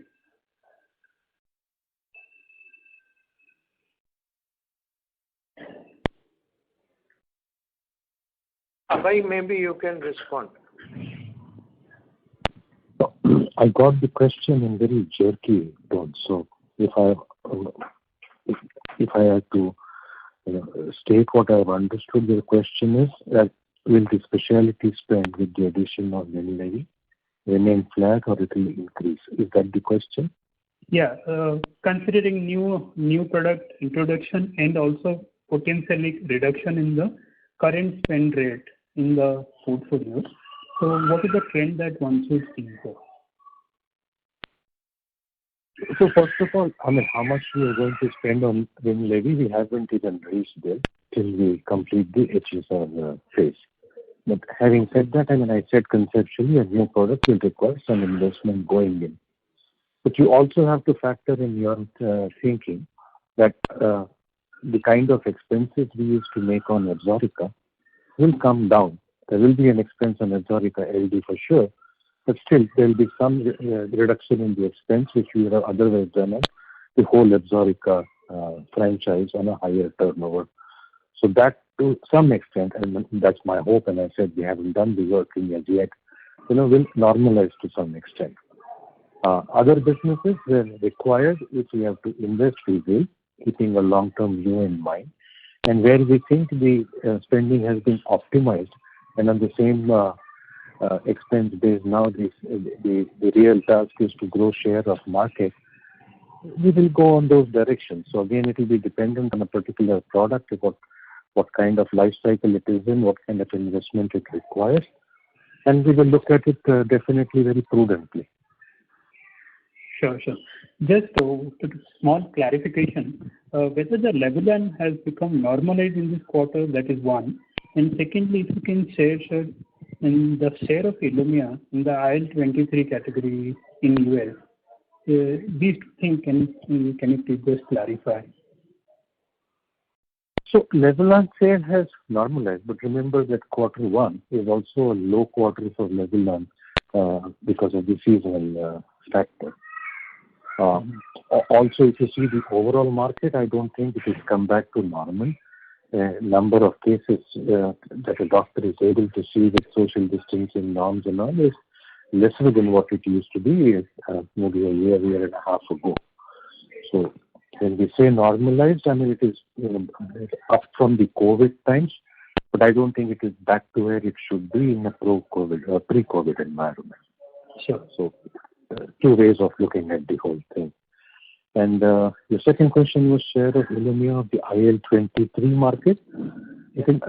Abhay, maybe you can respond. I got the question in very jerky tone. So if I had to state what I've understood, the question is that will the specialty spend with the addition of Winlevi remain flat or it will increase? Is that the question? Yeah, considering new product introduction and also potentially reduction in the current spend rate in the portfolio. So what is the trend that one should see here? So first of all, I mean, how much we are going to spend on Winlevi, we haven't even reached there till we complete the HSR phase. But having said that, I mean, I said conceptually a new product will require some investment going in. But you also have to factor in your thinking that the kind of expenses we used to make on Absorica will come down. There will be an expense on Absorica LD for sure, but still there will be some reduction in the expense which we would have otherwise done on the whole Absorica franchise on a higher turnover. So that to some extent, and that's my hope, and I said we haven't done the work in as yet, will normalize to some extent. Other businesses where required, if we have to invest, we will. keeping a long-term view in mind. And where we think the spending has been optimized and on the same expense base now the real task is to grow share of market, we will go on those directions. So again, it will be dependent on a particular product, about what kind of life cycle it is in, what kind of investment it requires, and we will look at it definitely very prudently. Sure. Just a small clarification, whether the Levulan has become normalized in this quarter, that is one. And secondly, if you can share, sir, in the share of Ilumya in the IL-23 category in US, these two things, can you please just clarify? So Levulan share has normalized, but remember that Q1 is also a low quarter for Levulan because of the seasonal factor. Also, if you see the overall market, I don't think it has come back to normal. Number of cases that a doctor is able to see with social distancing norms and all is lesser than what it used to be maybe a year and a half ago. So when we say normalized, I mean it is up from the COVID times, but I don't think it is back to where it should be in a pro-COVID or pre-COVID environment. Sure. So two ways of looking at the whole thing. And your second question was share of Ilumya of the IL-23 market. I think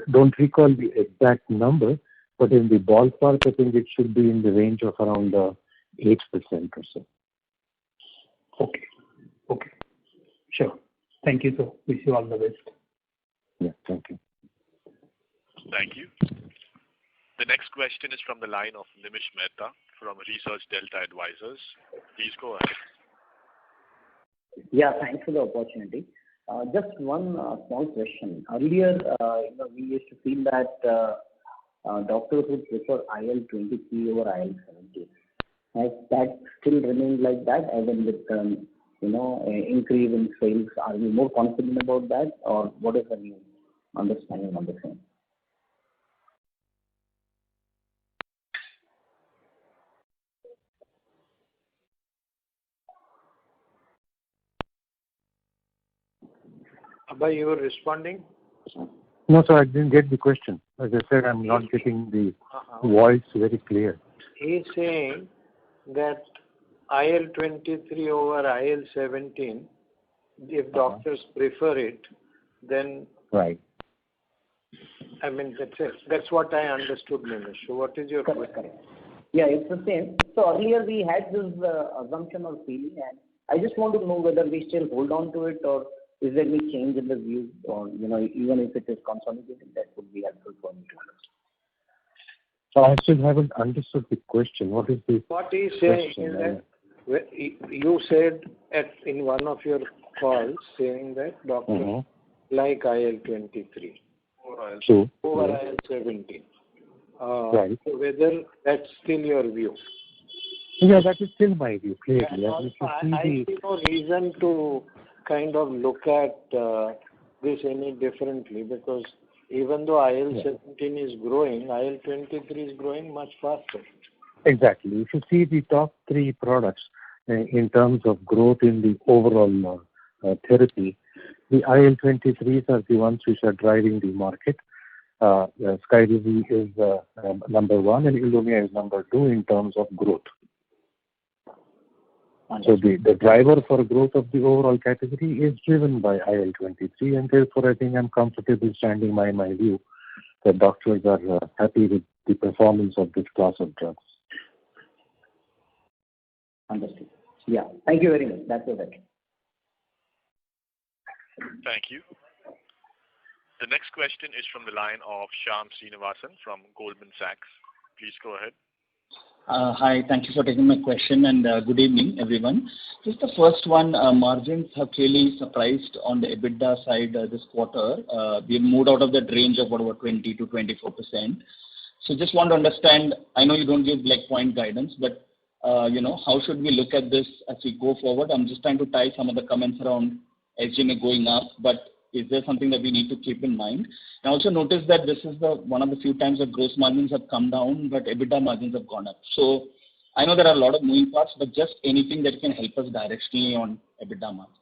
don't recall the exact number, but in the ballpark, I think it should be in the range of around 8% or so. Okay. Sure. Thank you, sir. Wish you all the best. Yeah, thank you. Thank you. The next question is from the line of Nimish Mehta from Research Delta Advisors. Please go ahead. Yeah, thanks for the opportunity. Just one small question. Earlier, we used to feel that doctors would prefer IL-23 over IL-17. Has that still remained like that, as in with increase in sales? Are we more confident about that, or what is the new understanding on the same? Abhay, you were responding? No, sir, I didn't get the question. As I said, I'm not getting the voice very clear. He's saying that IL-23 over IL-17, if doctors prefer it, then... Right. I mean, that's it. That's what I understood, Nimish. So what is your question? Correct. Yeah, it's the same. So earlier we had this assumption or feeling, and I just want to know whether we still hold on to it, or is there any change in the view, or even if it is consolidated, that would be helpful for me to understand. So I still haven't understood the question. What is the What he's saying is that you said in one of your calls saying that doctors like IL-23 over IL-17. Right. So whether that's still your view? Yeah, that is still my view, clearly. I see no reason to kind of look at this any differently, because even though IL-17 is growing, IL-23 is growing much faster. Exactly. If you see the top three products in terms of growth in the overall therapy, the IL-23s are the ones which are driving the market. Skyrizi is number one and Ilumya is number two in terms of growth. So the driver for growth of the overall category is driven by IL-23, and therefore I think I'm comfortable standing by my view that doctors are happy with the performance of this class of drugs. Understood. Yeah. Thank you very much. That's it. Thank you. The next question is from the line of Shyam Srinivasan from Goldman Sachs. Please go ahead. Hi, thank you for taking my question, and good evening, everyone. Just the first one, margins have clearly surprised on the EBITDA side this quarter. We have moved out of that range of about 20 to 24%. So just want to understand, I know you don't give point guidance, but how should we look at this as we go forward? I'm just trying to tie some of the comments around SG&A going up, but is there something that we need to keep in mind? I also noticed that this is one of the few times that gross margins have come down, but EBITDA margins have gone up. So I know there are a lot of moving parts, but just anything that can help us directionally on EBITDA margin.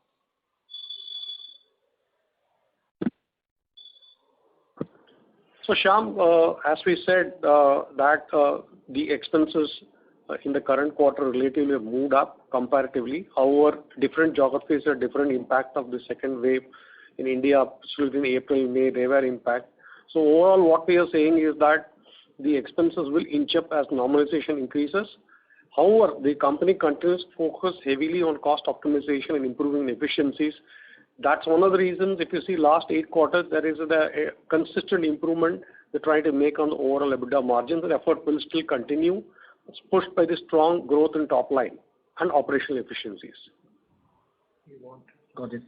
So Shyam, as we said, that the expenses in the current quarter relatively have moved up comparatively. However, different geographies have different impact of the second wave. In India, still in April, May, there were impact. So overall, what we are saying is that the expenses will inch up as normalization increases. However, the company continues to focus heavily on cost optimization and improving efficiencies. That's one of the reasons, if you see last 8 quarters, there is a consistent improvement they're trying to make on the overall EBITDA margins. The effort will still continue. It's pushed by the strong growth in top line and operational efficiencies. Got it.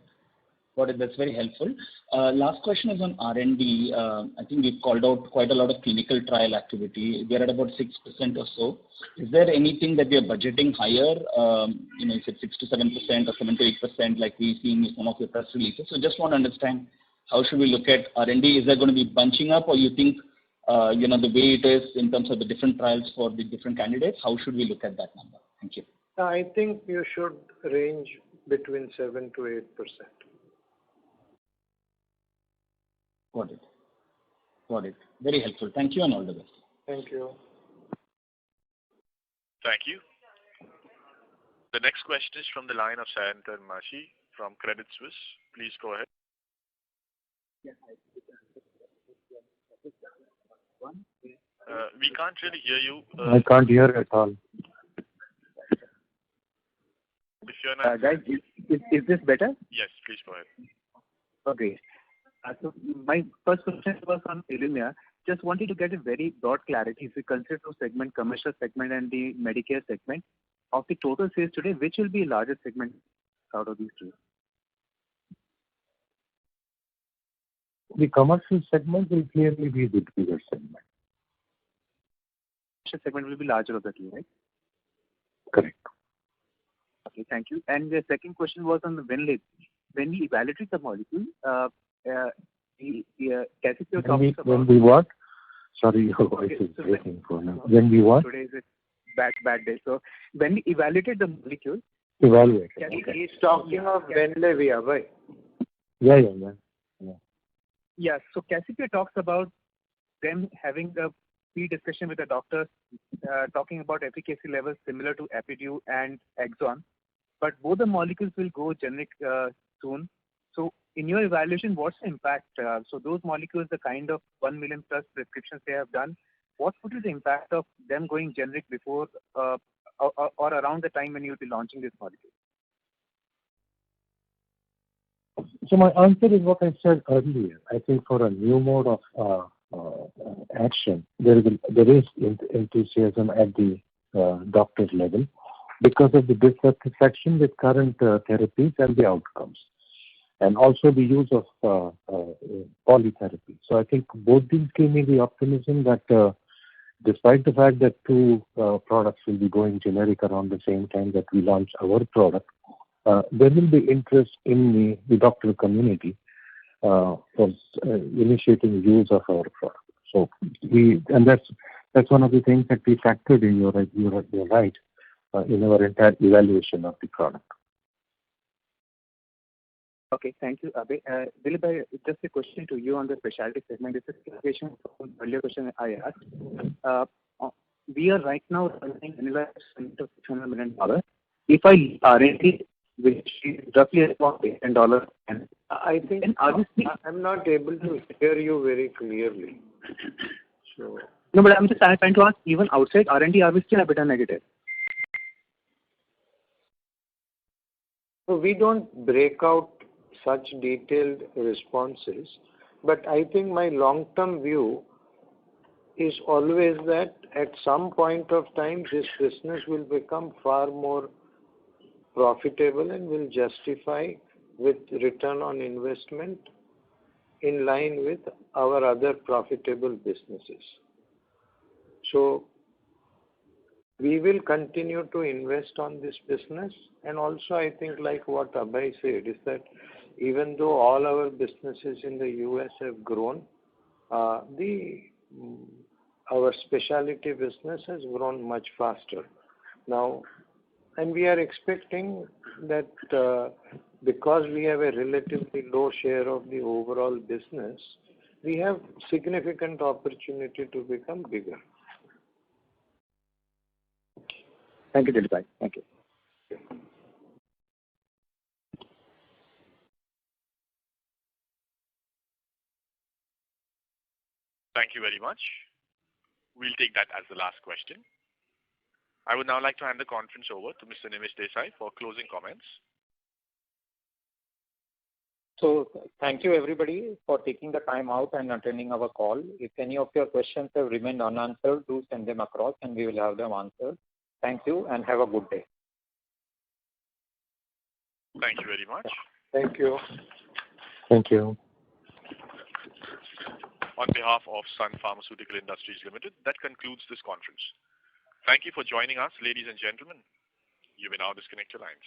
Got it. That's very helpful. Last question is on R&D. I think we've called out quite a lot of clinical trial activity. We're at about 6% or so. Is there anything that we are budgeting higher? Is it 6 to 7% or 7 to 8% like we see in some of your press releases? So just want to understand how should we look at R&D? Is that going to be bunching up, or you think the way it is in terms of the different trials for the different candidates? How should we look at that number? Thank you. I think you should range between 7 to 8%. Got it. Got it. Very helpful. Thank you and all the best. Thank you. Thank you. The next question is from the line of Sayantan Mashi from Credit Suisse. Please go ahead. We can't really hear you. I can't hear at all. If you're not... Guys, is this better? Yes, please go ahead. Okay. So my first question was on ILUMYA. Just wanted to get a very broad clarity. If you consider two segment, commercial segment and the Medicare segment, of the total sales today, which will be largest segment out of these two? The commercial segment will clearly be the bigger segment. Commercial segment will be larger of the two, right? Correct. Okay, thank you. And the second question was on the WINLEVI. When we evaluated the molecule, Casipio talks about... When we what? Sorry, your voice is breaking for now. When we what? Today is a bad day. So when we evaluated the molecule... Evaluated. He's talking of WINLEVI, Abhay. Yeah. Yeah, so Casipio talks about them having a pre-discussion with the doctors, talking about efficacy levels similar to Epidu and Exon. But both the molecules will go generic soon. So in your evaluation, what's the impact? So those molecules, the kind of 1 million plus prescriptions they have done, what would be the impact of them going generic before or around the time when you'll be launching this molecule? So my answer is what I said earlier. I think for a new mode of action, there is enthusiasm at the doctor's level because of the dissatisfaction with current therapies and the outcomes, and also the use of polytherapy. So I think both these gave me the optimism that despite the fact that two products will be going generic around the same time that we launch our product, there will be interest in the doctor community for initiating use of our product. So that's one of the things that we factored in. You're right in our entire evaluation of the product. Okay, thank you, Abhay. Dilip, just a question to you on the specialty segment. This is a clarification from the earlier question I asked. We are right now running anywhere of $600 million. If I R&D, which is roughly about $10, and I think I'm not able to hear you very clearly. So no, but I'm just trying to ask, even outside R&D, are we still EBITDA negative? So we don't break out such detailed responses, but I think my long-term view is always that at some point of time this business will become far more profitable and will justify with return on investment in line with our other profitable businesses. So we will continue to invest on this business, and also I think like what Abhay said is that even though all our businesses in the US have grown, our specialty business has grown much faster. Now, and we are expecting that because we have a relatively low share of the overall business, we have significant opportunity to become bigger. Thank you, Dilip. Thank you. Thank you very much. We'll take that as the last question. I would now like to hand the conference over to Mr. Nimish Desai for closing comments. So thank you everybody for taking the time out and attending our call. If any of your questions have remained unanswered, do send them across and we will have them answered. Thank you and have a good day. Thank you very much. Thank you. Thank you. On behalf of Sun Pharmaceutical Industries Limited, that concludes this conference. Thank you for joining us, ladies and gentlemen. You may now disconnect your lines.